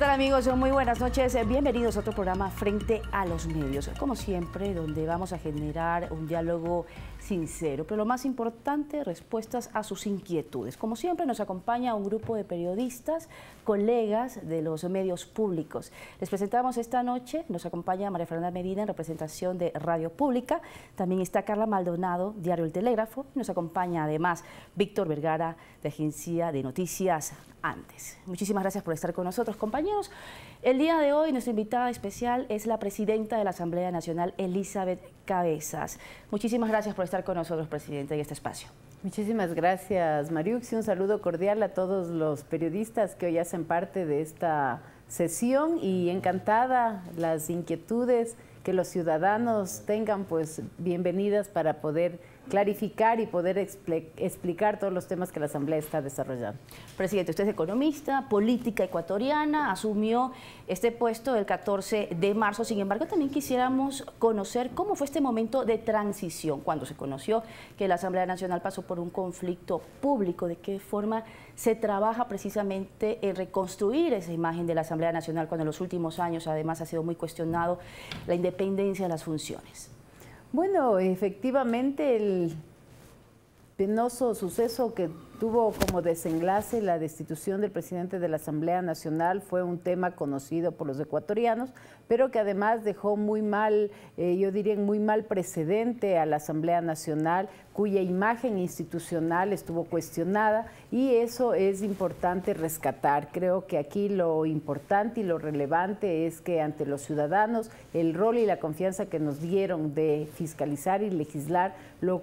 tal, amigos? Muy buenas noches. Bienvenidos a otro programa Frente a los Medios. Como siempre, donde vamos a generar un diálogo sincero, pero lo más importante, respuestas a sus inquietudes. Como siempre, nos acompaña un grupo de periodistas, colegas de los medios públicos. Les presentamos esta noche, nos acompaña María Fernanda Medina en representación de Radio Pública, también está Carla Maldonado, Diario El Telégrafo, y nos acompaña además Víctor Vergara, de Agencia de Noticias Andes. Muchísimas gracias por estar con nosotros, compañeros. El día de hoy nuestra invitada especial es la presidenta de la Asamblea Nacional, Elizabeth Cabezas. Muchísimas gracias por estar con nosotros, presidenta, en este espacio. Muchísimas gracias, Mariux, y un saludo cordial a todos los periodistas que hoy hacen parte de esta sesión, y encantada las inquietudes que los ciudadanos tengan, pues bienvenidas para poder clarificar y poder explicar todos los temas que la Asamblea está desarrollando. Presidente, usted es economista, política ecuatoriana, asumió este puesto el 14 de marzo. Sin embargo, también quisiéramos conocer cómo fue este momento de transición, cuando se conoció que la Asamblea Nacional pasó por un conflicto público, de qué forma se trabaja precisamente en reconstruir esa imagen de la Asamblea Nacional, cuando en los últimos años además ha sido muy cuestionado la independencia de las funciones. Bueno, efectivamente el penoso suceso que tuvo como desenlace la destitución del presidente de la Asamblea Nacional fue un tema conocido por los ecuatorianos, pero que además dejó muy mal, yo diría muy mal precedente a la Asamblea Nacional, cuya imagen institucional estuvo cuestionada, y eso es importante rescatar. Creo que aquí lo importante y lo relevante es que ante los ciudadanos el rol y la confianza que nos dieron de fiscalizar y legislar lo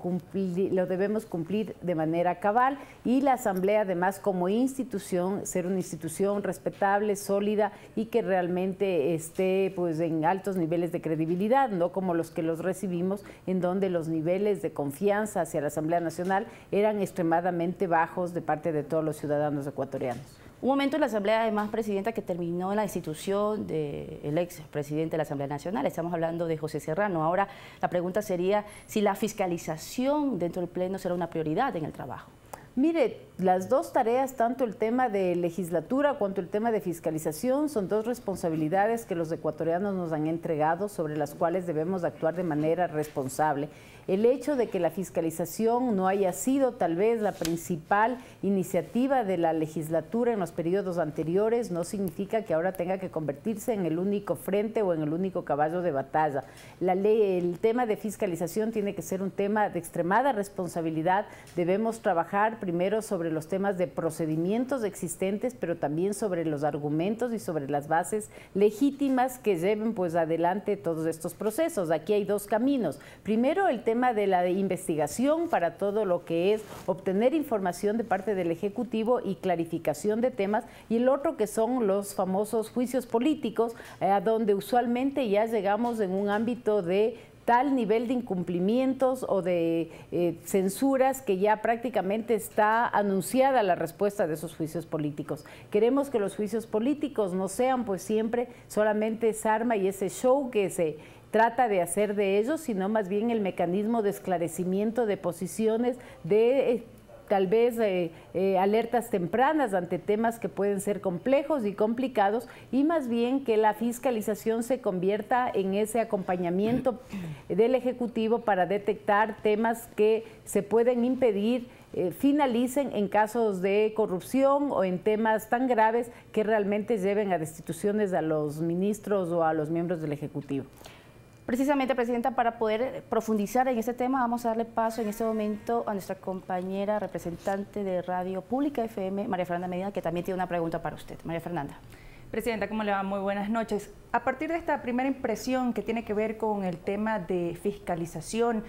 debemos cumplir de manera cabal, y la Asamblea además como institución, ser una institución respetable, sólida y que realmente esté pues en altos niveles de credibilidad, no como los que los recibimos, en donde los niveles de confianza hacia la Asamblea Nacional eran extremadamente bajos de parte de todos los ciudadanos ecuatorianos. Un momento en la Asamblea, además, presidenta, que terminó en la destitución del ex presidente de la Asamblea Nacional. Estamos hablando de José Serrano. Ahora la pregunta sería si la fiscalización dentro del Pleno será una prioridad en el trabajo. Mire, las dos tareas, tanto el tema de legislatura cuanto el tema de fiscalización, son dos responsabilidades que los ecuatorianos nos han entregado, sobre las cuales debemos actuar de manera responsable. El hecho de que la fiscalización no haya sido tal vez la principal iniciativa de la legislatura en los periodos anteriores no significa que ahora tenga que convertirse en el único frente o en el único caballo de batalla. El tema de fiscalización tiene que ser un tema de extremada responsabilidad. Debemos trabajar primero sobre los temas de procedimientos existentes, pero también sobre los argumentos y sobre las bases legítimas que lleven pues adelante todos estos procesos. Aquí hay dos caminos. Primero, el tema de la investigación para todo lo que es obtener información de parte del Ejecutivo y clarificación de temas, y el otro que son los famosos juicios políticos, a donde usualmente ya llegamos en un ámbito de tal nivel de incumplimientos o de censuras que ya prácticamente está anunciada la respuesta de esos juicios políticos. Queremos que los juicios políticos no sean pues siempre solamente esa arma y ese show que se trata de hacer de ellos, sino más bien el mecanismo de esclarecimiento de posiciones, de tal vez alertas tempranas ante temas que pueden ser complejos y complicados, y más bien que la fiscalización se convierta en ese acompañamiento del Ejecutivo para detectar temas que se pueden impedir finalicen en casos de corrupción o en temas tan graves que realmente lleven a destituciones a los ministros o a los miembros del Ejecutivo. Precisamente, presidenta, para poder profundizar en este tema, vamos a darle paso en este momento a nuestra compañera representante de Radio Pública FM, María Fernanda Medina, que también tiene una pregunta para usted. María Fernanda. Presidenta, ¿cómo le va? Muy buenas noches. A partir de esta primera impresión que tiene que ver con el tema de fiscalización,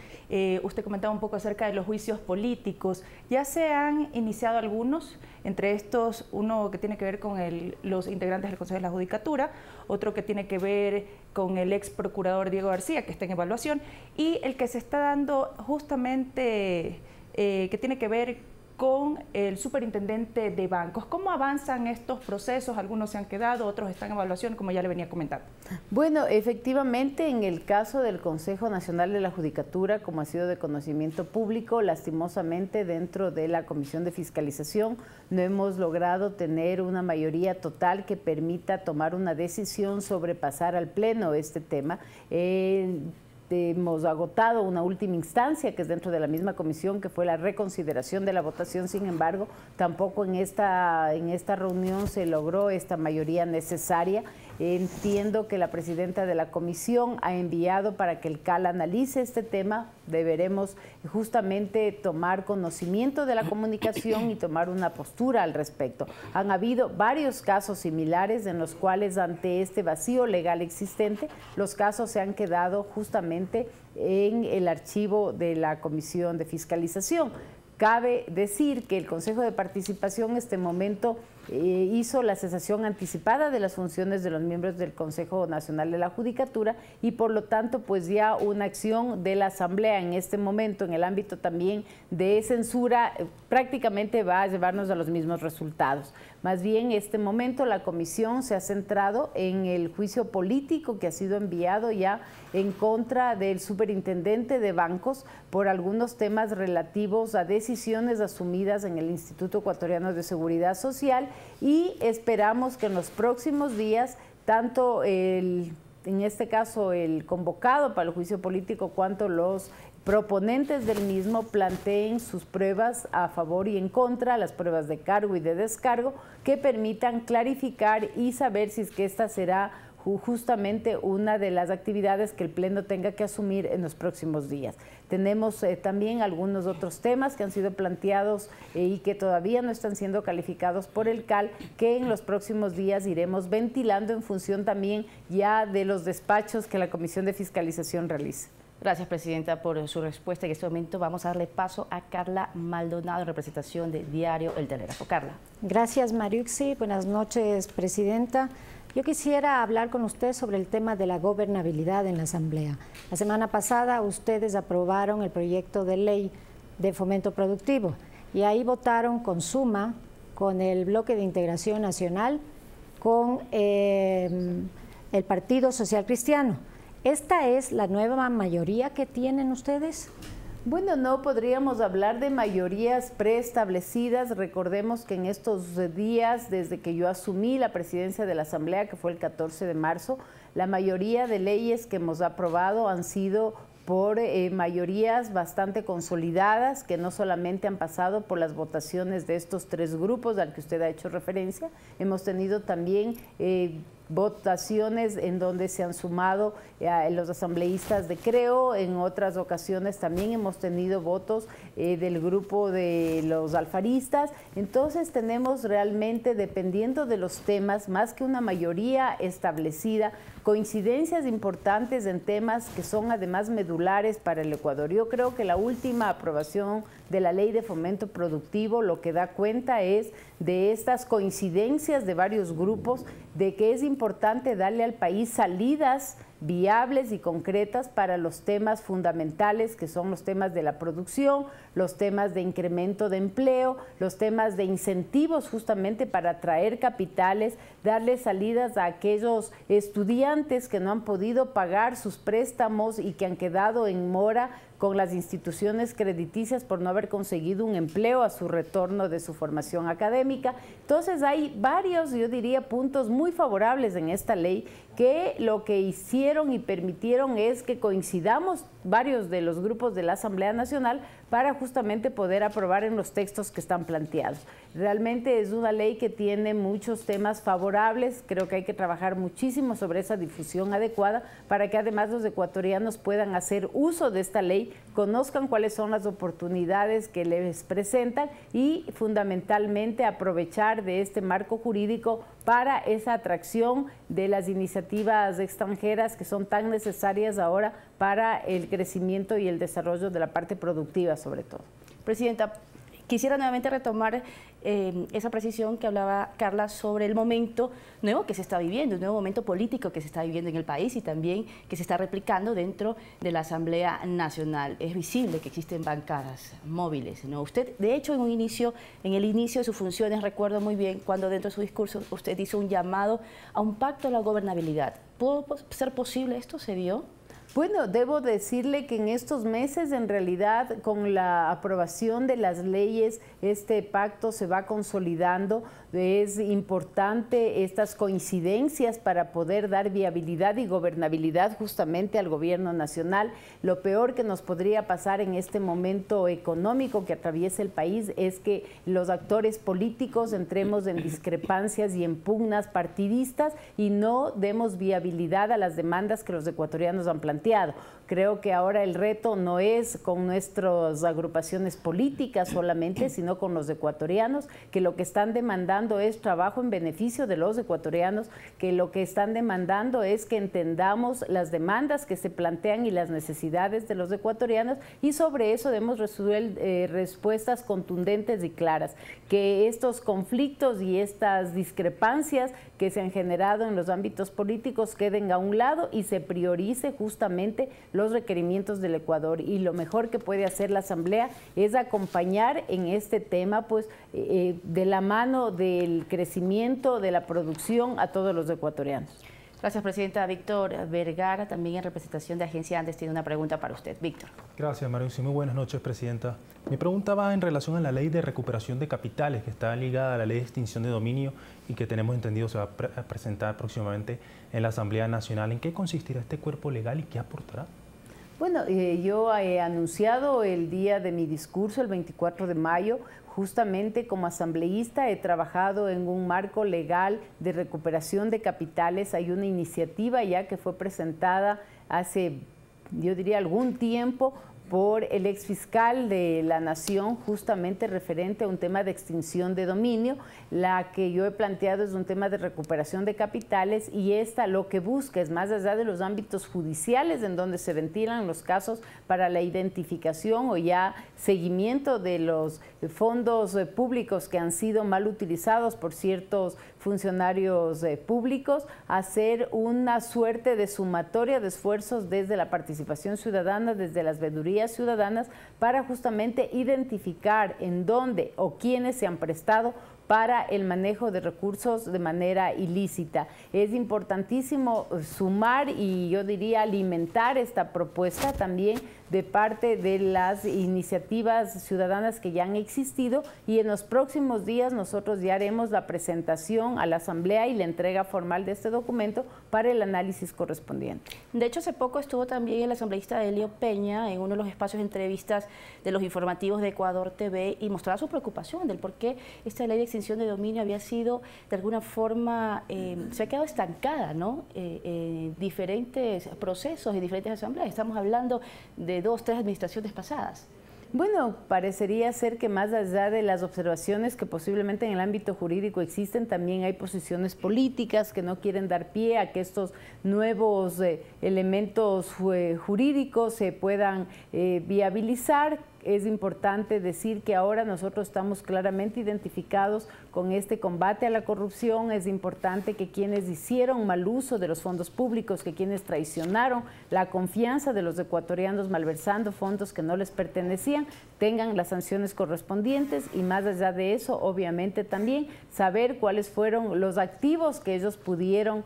usted comentaba un poco acerca de los juicios políticos. Ya se han iniciado algunos, entre estos uno que tiene que ver con los integrantes del Consejo de la Judicatura, otro que tiene que ver con el ex procurador Diego García, que está en evaluación, y el que se está dando justamente, que tiene que ver con el superintendente de bancos. ¿Cómo avanzan estos procesos? Algunos se han quedado, otros están en evaluación, como ya le venía comentando. Bueno, efectivamente, en el caso del Consejo Nacional de la Judicatura, como ha sido de conocimiento público, lastimosamente dentro de la Comisión de Fiscalización no hemos logrado tener una mayoría total que permita tomar una decisión sobre pasar al Pleno este tema. Hemos agotado una última instancia que es dentro de la misma comisión, que fue la reconsideración de la votación. Sin embargo, tampoco en esta reunión se logró esta mayoría necesaria. Entiendo que la presidenta de la comisión ha enviado para que el CAL analice este tema. Deberemos justamente tomar conocimiento de la comunicación y tomar una postura al respecto. Han habido varios casos similares en los cuales, ante este vacío legal existente, los casos se han quedado justamente en el archivo de la Comisión de Fiscalización. Cabe decir que el Consejo de Participación en este momento hizo la cesación anticipada de las funciones de los miembros del Consejo Nacional de la Judicatura y por lo tanto pues ya una acción de la Asamblea en este momento en el ámbito también de censura prácticamente va a llevarnos a los mismos resultados. Más bien en este momento la comisión se ha centrado en el juicio político que ha sido enviado ya en contra del superintendente de bancos por algunos temas relativos a decisiones asumidas en el Instituto Ecuatoriano de Seguridad Social, y esperamos que en los próximos días tanto en este caso el convocado para el juicio político cuanto los proponentes del mismo planteen sus pruebas a favor y en contra, las pruebas de cargo y de descargo, que permitan clarificar y saber si es que esta será justamente una de las actividades que el Pleno tenga que asumir en los próximos días. Tenemos también algunos otros temas que han sido planteados y que todavía no están siendo calificados por el CAL, que en los próximos días iremos ventilando en función también ya de los despachos que la Comisión de Fiscalización realice. Gracias, Presidenta, por su respuesta. En este momento vamos a darle paso a Carla Maldonado, en representación de Diario El Telégrafo. Carla. Gracias, Mariuxi. Buenas noches, Presidenta. Yo quisiera hablar con usted sobre el tema de la gobernabilidad en la Asamblea. La semana pasada ustedes aprobaron el proyecto de ley de fomento productivo y ahí votaron con suma, con el Bloque de Integración Nacional, con el Partido Social Cristiano. ¿Esta es la nueva mayoría que tienen ustedes? Bueno, no podríamos hablar de mayorías preestablecidas. Recordemos que en estos días, desde que yo asumí la presidencia de la Asamblea, que fue el 14 de marzo, la mayoría de leyes que hemos aprobado han sido por mayorías bastante consolidadas, que no solamente han pasado por las votaciones de estos tres grupos al que usted ha hecho referencia. Hemos tenido también votaciones en donde se han sumado los asambleístas de Creo. En otras ocasiones también hemos tenido votos del grupo de los alfaristas. Entonces tenemos realmente, dependiendo de los temas, más que una mayoría establecida, coincidencias importantes en temas que son además medulares para el Ecuador. Yo creo que la última aprobación de la Ley de Fomento Productivo lo que da cuenta es de estas coincidencias de varios grupos, de que es importante darle al país salidas viables y concretas para los temas fundamentales, que son los temas de la producción, los temas de incremento de empleo, los temas de incentivos justamente para atraer capitales, darle salidas a aquellos estudiantes que no han podido pagar sus préstamos y que han quedado en mora con las instituciones crediticias por no haber conseguido un empleo a su retorno de su formación académica. Entonces hay varios, yo diría, puntos muy favorables en esta ley que lo que hicieron y permitieron es que coincidamos varios de los grupos de la Asamblea Nacional para justamente poder aprobar en los textos que están planteados. Realmente es una ley que tiene muchos temas favorables. Creo que hay que trabajar muchísimo sobre esa difusión adecuada para que además los ecuatorianos puedan hacer uso de esta ley, conozcan cuáles son las oportunidades que les presentan y fundamentalmente aprovechar de este marco jurídico para esa atracción de las iniciativas extranjeras que son tan necesarias ahora para el crecimiento y el desarrollo de la parte productiva sobre todo. Presidenta, Quisiera nuevamente retomar esa precisión que hablaba Carla sobre el momento nuevo que se está viviendo, un nuevo momento político que se está viviendo en el país y también que se está replicando dentro de la Asamblea Nacional. Es visible que existen bancadas móviles, ¿no? Usted, de hecho, en el inicio de sus funciones, recuerdo muy bien cuando dentro de su discurso usted hizo un llamado a un pacto a la gobernabilidad. ¿Pudo ser posible esto? ¿Se dio? Bueno, debo decirle que en estos meses, en realidad, con la aprobación de las leyes, este pacto se va consolidando. Es importante estas coincidencias para poder dar viabilidad y gobernabilidad justamente al gobierno nacional. Lo peor que nos podría pasar en este momento económico que atraviesa el país es que los actores políticos entremos en discrepancias y en pugnas partidistas y no demos viabilidad a las demandas que los ecuatorianos han planteado. Creo que ahora el reto no es con nuestras agrupaciones políticas solamente, sino con los ecuatorianos, que lo que están demandando es trabajo en beneficio de los ecuatorianos, que lo que están demandando es que entendamos las demandas que se plantean y las necesidades de los ecuatorianos, y sobre eso debemos respuestas contundentes y claras, que estos conflictos y estas discrepancias que se han generado en los ámbitos políticos queden a un lado y se priorice justamente los requerimientos del Ecuador. Y lo mejor que puede hacer la Asamblea es acompañar en este tema, pues, de la mano del crecimiento, de la producción a todos los ecuatorianos. Gracias, Presidenta. Víctor Vergara, también en representación de Agencia Andes, tiene una pregunta para usted. Víctor. Gracias, María. Muy buenas noches, Presidenta. Mi pregunta va en relación a la ley de recuperación de capitales, que está ligada a la ley de extinción de dominio y que tenemos entendido se va a presentar próximamente en la Asamblea Nacional. ¿En qué consistirá este cuerpo legal y qué aportará? Bueno, yo he anunciado el día de mi discurso, el 24 de mayo, justamente como asambleísta he trabajado en un marco legal de recuperación de capitales. Hay una iniciativa ya que fue presentada hace, yo diría, algún tiempo por el exfiscal de la Nación, justamente referente a un tema de extinción de dominio. La que yo he planteado es un tema de recuperación de capitales y esta lo que busca es, más allá de los ámbitos judiciales en donde se ventilan los casos para la identificación o ya seguimiento de los fondos públicos que han sido mal utilizados por ciertos funcionarios públicos, hacer una suerte de sumatoria de esfuerzos desde la participación ciudadana, desde las veedurías ciudadanas, para justamente identificar en dónde o quiénes se han prestado para el manejo de recursos de manera ilícita. Es importantísimo sumar y yo diría alimentar esta propuesta también de parte de las iniciativas ciudadanas que ya han existido, y en los próximos días nosotros ya haremos la presentación a la Asamblea y la entrega formal de este documento para el análisis correspondiente. De hecho, hace poco estuvo también el asambleísta Elio Peña en uno de los espacios de entrevistas de los informativos de Ecuador TV y mostraba su preocupación del por qué esta ley de extinción de dominio había sido de alguna forma, se ha quedado estancada, ¿no? Diferentes procesos y diferentes asambleas. Estamos hablando de 2, 3 administraciones pasadas. Bueno, parecería ser que más allá de las observaciones que posiblemente en el ámbito jurídico existen, también hay posiciones políticas que no quieren dar pie a que estos nuevos elementos jurídicos se puedan viabilizar. Es importante decir que ahora nosotros estamos claramente identificados con este combate a la corrupción. Es importante que quienes hicieron mal uso de los fondos públicos, que quienes traicionaron la confianza de los ecuatorianos malversando fondos que no les pertenecían, tengan las sanciones correspondientes, y más allá de eso, obviamente también saber cuáles fueron los activos que ellos pudieron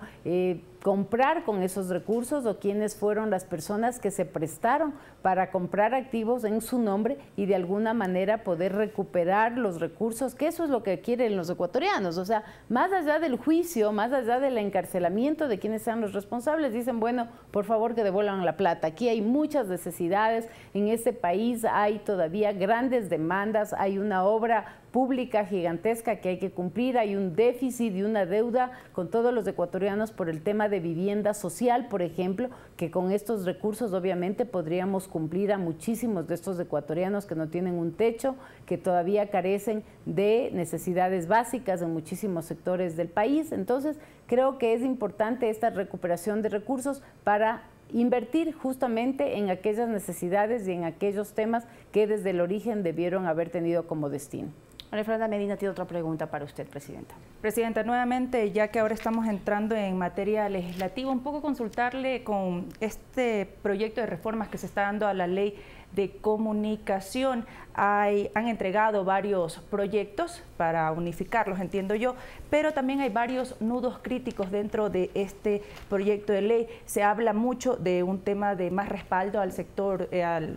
comprar con esos recursos o quiénes fueron las personas que se prestaron para comprar activos en su nombre y de alguna manera poder recuperar los recursos, que eso es lo que quieren los ecuatorianos. O sea, más allá del juicio, más allá del encarcelamiento de quienes sean los responsables, dicen, bueno, por favor que devuelvan la plata. Aquí hay muchas necesidades, en este país hay todavía grandes demandas, hay una obra pública gigantesca que hay que cumplir, hay un déficit y una deuda con todos los ecuatorianos por el tema de vivienda social, por ejemplo, que con estos recursos obviamente podríamos cumplir a muchísimos de estos ecuatorianos que no tienen un techo, que todavía carecen de necesidades básicas en muchísimos sectores del país. Entonces, creo que es importante esta recuperación de recursos para invertir justamente en aquellas necesidades y en aquellos temas que desde el origen debieron haber tenido como destino. María Fernanda Medina tiene otra pregunta para usted, Presidenta. Presidenta, nuevamente, ya que ahora estamos entrando en materia legislativa, un poco consultarle con este proyecto de reformas que se está dando a la ley de comunicación. Han entregado varios proyectos para unificarlos, entiendo yo, pero también hay varios nudos críticos dentro de este proyecto de ley. Se habla mucho de un tema de más respaldo al sector, al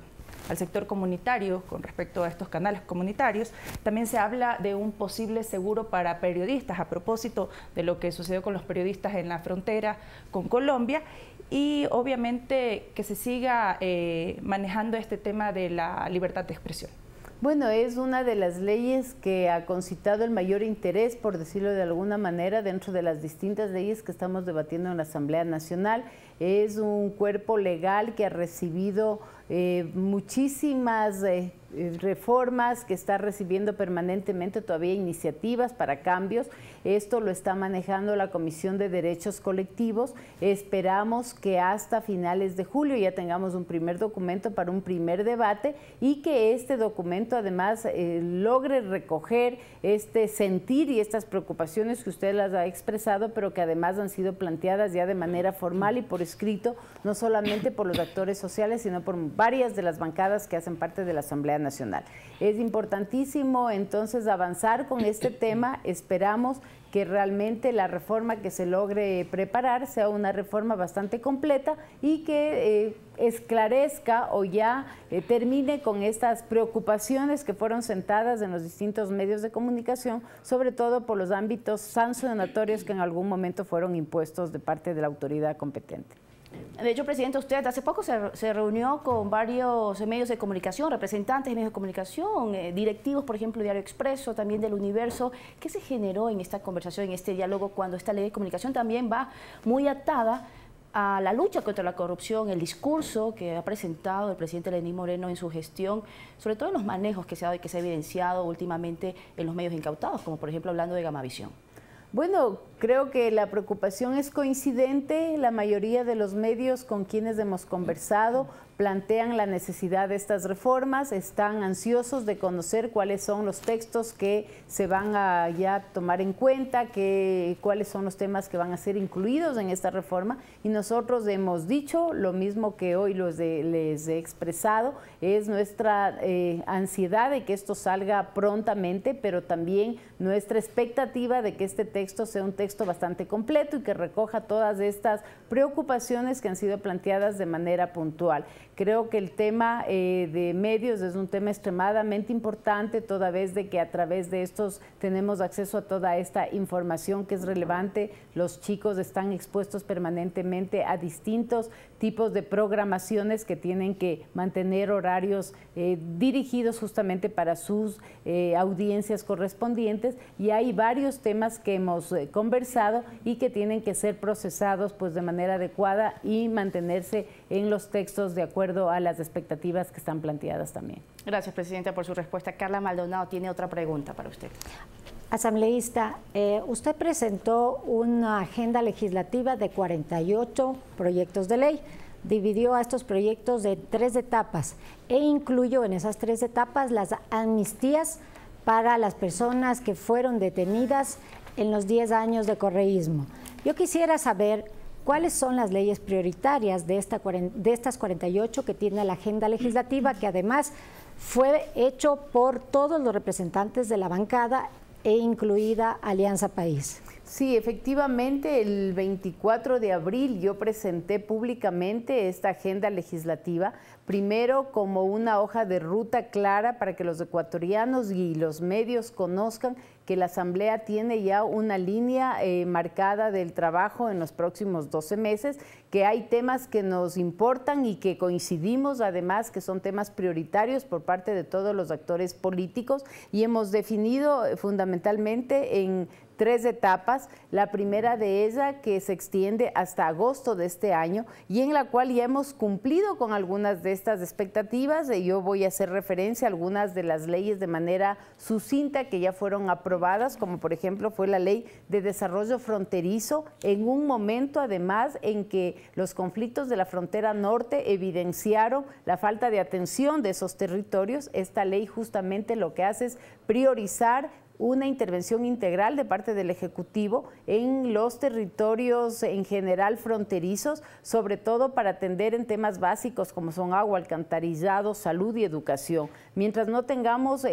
sector comunitario con respecto a estos canales comunitarios. También se habla de un posible seguro para periodistas a propósito de lo que sucedió con los periodistas en la frontera con Colombia y obviamente que se siga manejando este tema de la libertad de expresión. Bueno, es una de las leyes que ha concitado el mayor interés, por decirlo de alguna manera, dentro de las distintas leyes que estamos debatiendo en la Asamblea Nacional. Es un cuerpo legal que ha recibido muchísimas reformas, que está recibiendo permanentemente todavía iniciativas para cambios. Esto lo está manejando la Comisión de Derechos Colectivos. Esperamos que hasta finales de julio ya tengamos un primer documento para un primer debate y que este documento además logre recoger este sentir y estas preocupaciones que usted las ha expresado, pero que además han sido planteadas ya de manera formal y por escrito, no solamente por los actores sociales, sino por varias de las bancadas que hacen parte de la Asamblea Nacional. Es importantísimo entonces avanzar con este tema. Esperamos que realmente la reforma que se logre preparar sea una reforma bastante completa y que esclarezca o ya termine con estas preocupaciones que fueron sentadas en los distintos medios de comunicación, sobre todo por los ámbitos sancionatorios que en algún momento fueron impuestos de parte de la autoridad competente. De hecho, Presidenta, usted hace poco se reunió con varios medios de comunicación, representantes de medios de comunicación, directivos, por ejemplo, Diario Expreso, también del Universo. ¿Qué se generó en esta conversación, en este diálogo, cuando esta ley de comunicación también va muy atada a la lucha contra la corrupción, el discurso que ha presentado el presidente Lenín Moreno en su gestión, sobre todo en los manejos que se ha evidenciado últimamente en los medios incautados, como por ejemplo hablando de Gamavisión? Bueno, creo que la preocupación es coincidente. La mayoría de los medios con quienes hemos conversado plantean la necesidad de estas reformas, están ansiosos de conocer cuáles son los textos que se van a ya tomar en cuenta, cuáles son los temas que van a ser incluidos en esta reforma, y nosotros hemos dicho lo mismo que hoy les he expresado, es nuestra ansiedad de que esto salga prontamente, pero también nuestra expectativa de que este texto sea un texto bastante completo y que recoja todas estas preocupaciones que han sido planteadas de manera puntual. Creo que el tema de medios es un tema extremadamente importante, toda vez de que a través de estos tenemos acceso a toda esta información que es relevante. Los chicos están expuestos permanentemente a distintos tipos de programaciones que tienen que mantener horarios dirigidos justamente para sus audiencias correspondientes, y hay varios temas que hemos conversado y que tienen que ser procesados pues de manera adecuada y mantenerse en los textos de acuerdo a las expectativas que están planteadas también. Gracias, Presidenta, por su respuesta. Carla Maldonado tiene otra pregunta para usted. Asambleísta, usted presentó una agenda legislativa de 48 proyectos de ley. Dividió a estos proyectos de 3 etapas e incluyó en esas 3 etapas las amnistías para las personas que fueron detenidas en los 10 años de correísmo. Yo quisiera saber cuáles son las leyes prioritarias de estas 48 que tiene la agenda legislativa, que además fue hecho por todos los representantes de la bancada e incluida Alianza País. Sí, efectivamente, el 24 de abril yo presenté públicamente esta agenda legislativa, primero como una hoja de ruta clara para que los ecuatorianos y los medios conozcan que la Asamblea tiene ya una línea marcada del trabajo en los próximos 12 meses, que hay temas que nos importan y que coincidimos, además que son temas prioritarios por parte de todos los actores políticos, y hemos definido fundamentalmente en 3 etapas. La primera de ellas que se extiende hasta agosto de este año y en la cual ya hemos cumplido con algunas de estas expectativas. Yo voy a hacer referencia a algunas de las leyes de manera sucinta que ya fueron aprobadas, como por ejemplo fue la Ley de Desarrollo Fronterizo, en un momento además en que los conflictos de la frontera norte evidenciaron la falta de atención de esos territorios. Esta ley justamente lo que hace es priorizar una intervención integral de parte del Ejecutivo en los territorios en general fronterizos, sobre todo para atender en temas básicos como son agua, alcantarillado, salud y educación. Mientras no tengamos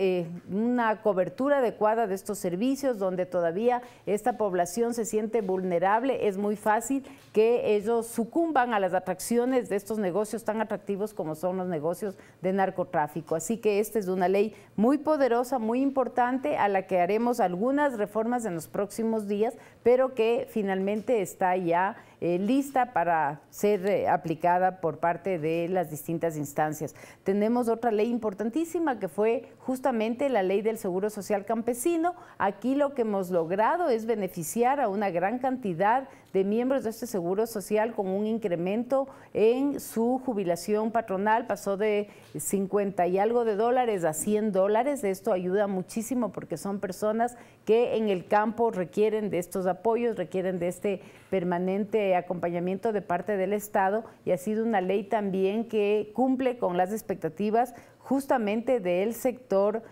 una cobertura adecuada de estos servicios, donde todavía esta población se siente vulnerable, es muy fácil que ellos sucumban a las atracciones de estos negocios tan atractivos como son los negocios de narcotráfico. Así que esta es una ley muy poderosa, muy importante, a la que haremos algunas reformas en los próximos días, pero que finalmente está ya lista para ser aplicada por parte de las distintas instancias. Tenemos otra ley importantísima que fue justamente la Ley del Seguro Social Campesino. Aquí lo que hemos logrado es beneficiar a una gran cantidad de miembros de este seguro social con un incremento en su jubilación patronal. Pasó de 50 y algo de dólares a $100. Esto ayuda muchísimo porque son personas que en el campo requieren de estos apoyos, requieren de este permanente acompañamiento de parte del Estado, y ha sido una ley también que cumple con las expectativas justamente del sector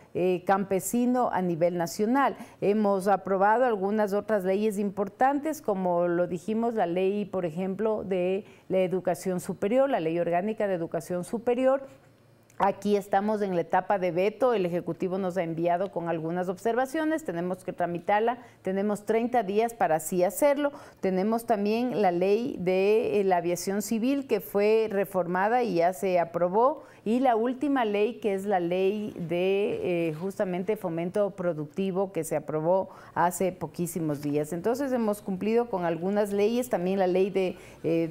campesino a nivel nacional. Hemos aprobado algunas otras leyes importantes, como lo dijimos, la ley, por ejemplo, de la educación superior, la Ley Orgánica de Educación Superior. Aquí estamos en la etapa de veto, el Ejecutivo nos ha enviado con algunas observaciones, tenemos que tramitarla, tenemos 30 días para así hacerlo. Tenemos también la ley de la aviación civil que fue reformada y ya se aprobó, y la última ley que es la ley de justamente fomento productivo que se aprobó hace poquísimos días. Entonces hemos cumplido con algunas leyes, también la ley de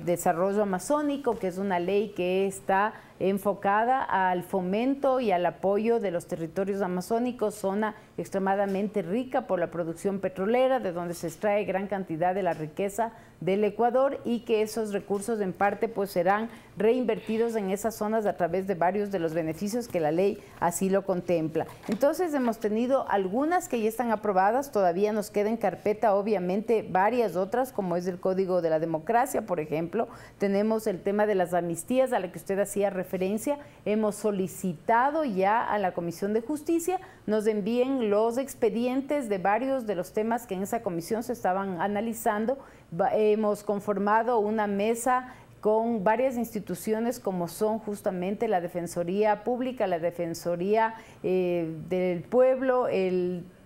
desarrollo amazónico, que es una ley que está enfocada al fomento y al apoyo de los territorios amazónicos, zona extremadamente rica por la producción petrolera, de donde se extrae gran cantidad de la riqueza del Ecuador, y que esos recursos en parte pues serán reinvertidos en esas zonas a través de varios de los beneficios que la ley así lo contempla. Entonces hemos tenido algunas que ya están aprobadas, todavía nos queda en carpeta obviamente varias otras, como es el Código de la Democracia, por ejemplo. Tenemos el tema de las amnistías a la que usted hacía referencia. Hemos solicitado ya a la Comisión de Justicia nos envíen los expedientes de varios de los temas que en esa comisión se estaban analizando. Hemos conformado una mesa con varias instituciones como son justamente la Defensoría Pública, la Defensoría del Pueblo,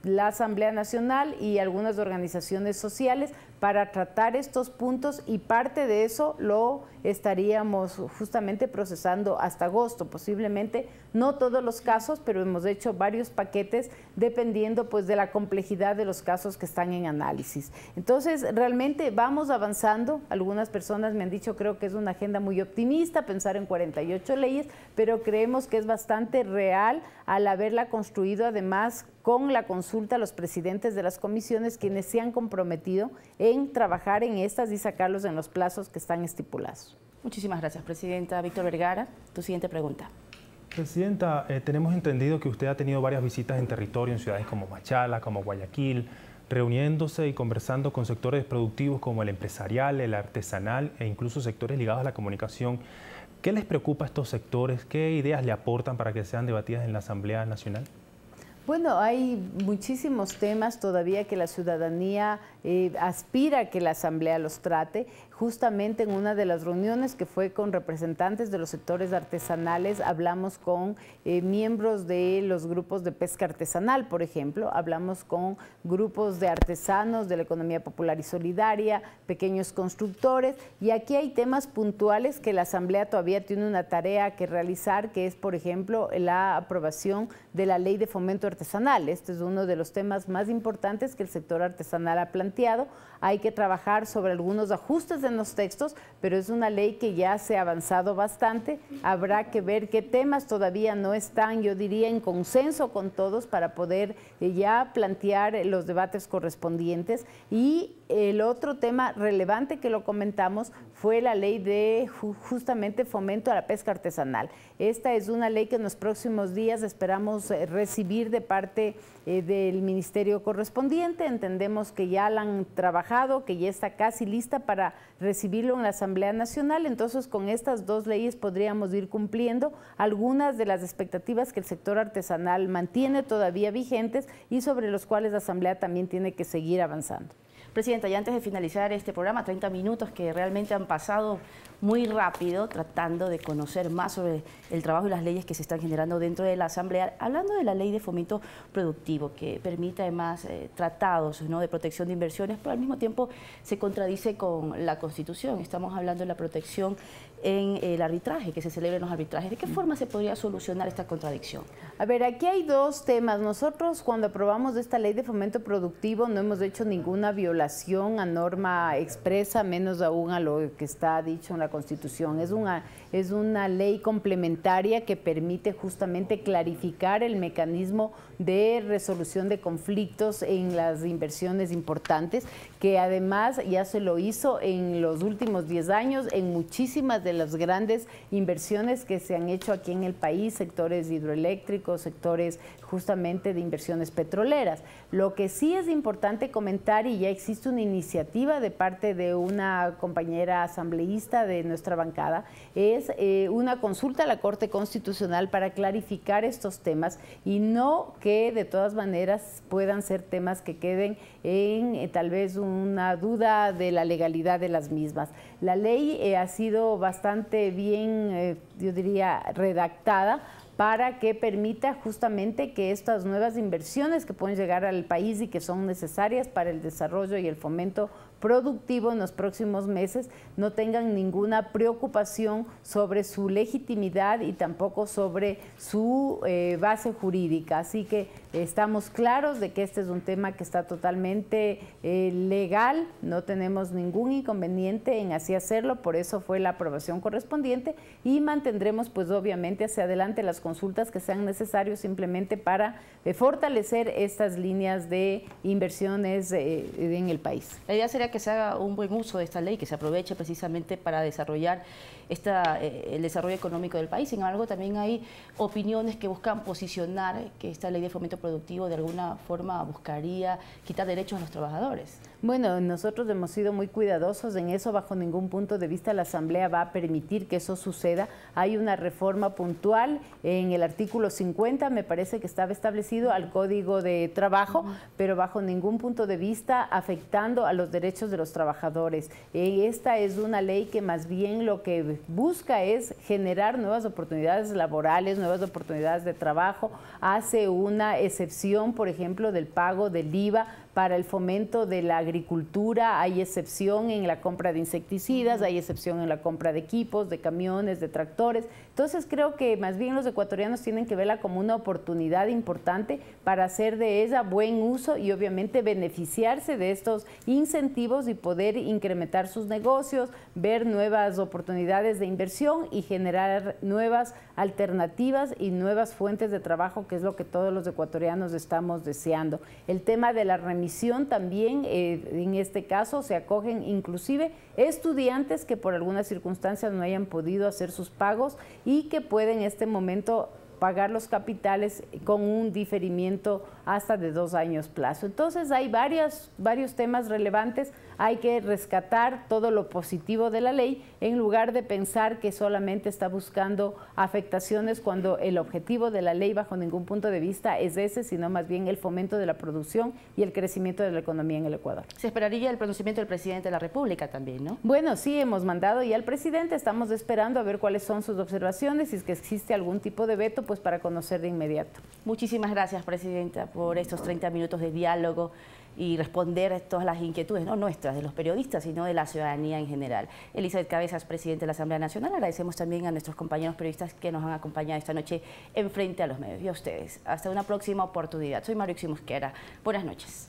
la Asamblea Nacional y algunas organizaciones sociales para tratar estos puntos, y parte de eso lo estaríamos justamente procesando hasta agosto, posiblemente no todos los casos, pero hemos hecho varios paquetes dependiendo pues de la complejidad de los casos que están en análisis. Entonces realmente vamos avanzando. Algunas personas me han dicho, creo que es una agenda muy optimista pensar en 48 leyes, pero creemos que es bastante real al haberla construido además con la consulta a los presidentes de las comisiones, quienes se han comprometido en trabajar en estas y sacarlos en los plazos que están estipulados. Muchísimas gracias, Presidenta. Víctor Vergara, tu siguiente pregunta. Presidenta, tenemos entendido que usted ha tenido varias visitas en territorio, en ciudades como Machala, como Guayaquil, reuniéndose y conversando con sectores productivos como el empresarial, el artesanal e incluso sectores ligados a la comunicación. ¿Qué les preocupa a estos sectores? ¿Qué ideas le aportan para que sean debatidas en la Asamblea Nacional? Bueno, hay muchísimos temas todavía que la ciudadanía aspira a que la Asamblea los trate. Justamente en una de las reuniones que fue con representantes de los sectores artesanales, hablamos con miembros de los grupos de pesca artesanal, por ejemplo, hablamos con grupos de artesanos de la economía popular y solidaria, pequeños constructores, y aquí hay temas puntuales que la Asamblea todavía tiene una tarea que realizar, que es, por ejemplo, la aprobación de la Ley de Fomento Artesanal. Este es uno de los temas más importantes que el sector artesanal ha planteado. Hay que trabajar sobre algunos ajustes en los textos, pero es una ley que ya se ha avanzado bastante. Habrá que ver qué temas todavía no están, yo diría, en consenso con todos para poder ya plantear los debates correspondientes. Y el otro tema relevante que lo comentamos fue la ley de justamente fomento a la pesca artesanal. Esta es una ley que en los próximos días esperamos recibir de parte del ministerio correspondiente. Entendemos que ya la han trabajado, que ya está casi lista para recibirlo en la Asamblea Nacional. Entonces, con estas dos leyes podríamos ir cumpliendo algunas de las expectativas que el sector artesanal mantiene todavía vigentes y sobre los cuales la Asamblea también tiene que seguir avanzando. Presidenta, y antes de finalizar este programa, 30 minutos que realmente han pasado muy rápido, tratando de conocer más sobre el trabajo y las leyes que se están generando dentro de la Asamblea, hablando de la ley de fomento productivo, que permite además tratados, ¿no?, de protección de inversiones, pero al mismo tiempo se contradice con la Constitución. Estamos hablando de la protección en el arbitraje, que se celebren los arbitrajes. ¿De qué forma se podría solucionar esta contradicción? A ver, aquí hay dos temas. Nosotros, cuando aprobamos esta ley de fomento productivo, no hemos hecho ninguna violación a norma expresa, menos aún a lo que está dicho en la Constitución. Es una ley complementaria que permite justamente clarificar el mecanismo de resolución de conflictos en las inversiones importantes, que además ya se lo hizo en los últimos 10 años en muchísimas de las grandes inversiones que se han hecho aquí en el país, sectores hidroeléctricos, sectores justamente de inversiones petroleras. Lo que sí es importante comentar, y ya existe una iniciativa de parte de una compañera asambleísta de nuestra bancada, es una consulta a la Corte Constitucional para clarificar estos temas y no que de todas maneras puedan ser temas que queden en tal vez una duda de la legalidad de las mismas. La ley ha sido bastante bien, yo diría, redactada para que permita justamente que estas nuevas inversiones que pueden llegar al país y que son necesarias para el desarrollo y el fomento productivo en los próximos meses no tengan ninguna preocupación sobre su legitimidad y tampoco sobre su base jurídica. Así que estamos claros de que este es un tema que está totalmente legal, no tenemos ningún inconveniente en así hacerlo, por eso fue la aprobación correspondiente y mantendremos pues obviamente hacia adelante las consultas que sean necesarias simplemente para fortalecer estas líneas de inversiones en el país. La idea sería que se haga un buen uso de esta ley, que se aproveche precisamente para desarrollar el desarrollo económico del país. Sin embargo, también hay opiniones que buscan posicionar que esta ley de fomento productivo de alguna forma buscaría quitar derechos a los trabajadores. Bueno, nosotros hemos sido muy cuidadosos en eso, bajo ningún punto de vista la Asamblea va a permitir que eso suceda. Hay una reforma puntual en el artículo 50, me parece que estaba establecido al Código de Trabajo, pero bajo ningún punto de vista afectando a los derechos de los trabajadores. Esta es una ley que más bien lo que busca es generar nuevas oportunidades laborales, nuevas oportunidades de trabajo, hace una excepción, por ejemplo, del pago del IVA para el fomento de la agricultura, hay excepción en la compra de insecticidas, hay excepción en la compra de equipos, de camiones, de tractores. Entonces creo que más bien los ecuatorianos tienen que verla como una oportunidad importante para hacer de ella buen uso y obviamente beneficiarse de estos incentivos y poder incrementar sus negocios, ver nuevas oportunidades de inversión y generar nuevas alternativas y nuevas fuentes de trabajo, que es lo que todos los ecuatorianos estamos deseando. El tema de la remisión también, en este caso, se acogen inclusive estudiantes que por algunas circunstancias no hayan podido hacer sus pagos y que pueden en este momento pagar los capitales con un diferimiento hasta de 2 años plazo. Entonces hay varios temas relevantes, hay que rescatar todo lo positivo de la ley en lugar de pensar que solamente está buscando afectaciones cuando el objetivo de la ley bajo ningún punto de vista es ese, sino más bien el fomento de la producción y el crecimiento de la economía en el Ecuador. Se esperaría el pronunciamiento del presidente de la República también, ¿no? Bueno, sí, hemos mandado ya al presidente, estamos esperando a ver cuáles son sus observaciones, si es que existe algún tipo de veto, pues para conocer de inmediato. Muchísimas gracias, presidenta, por estos 30 minutos de diálogo y responder a todas las inquietudes, no nuestras, de los periodistas, sino de la ciudadanía en general. Elizabeth Cabezas, presidente de la Asamblea Nacional. Agradecemos también a nuestros compañeros periodistas que nos han acompañado esta noche en Frente a los Medios. Y a ustedes, hasta una próxima oportunidad. Soy Mauricio Mosquera. Buenas noches.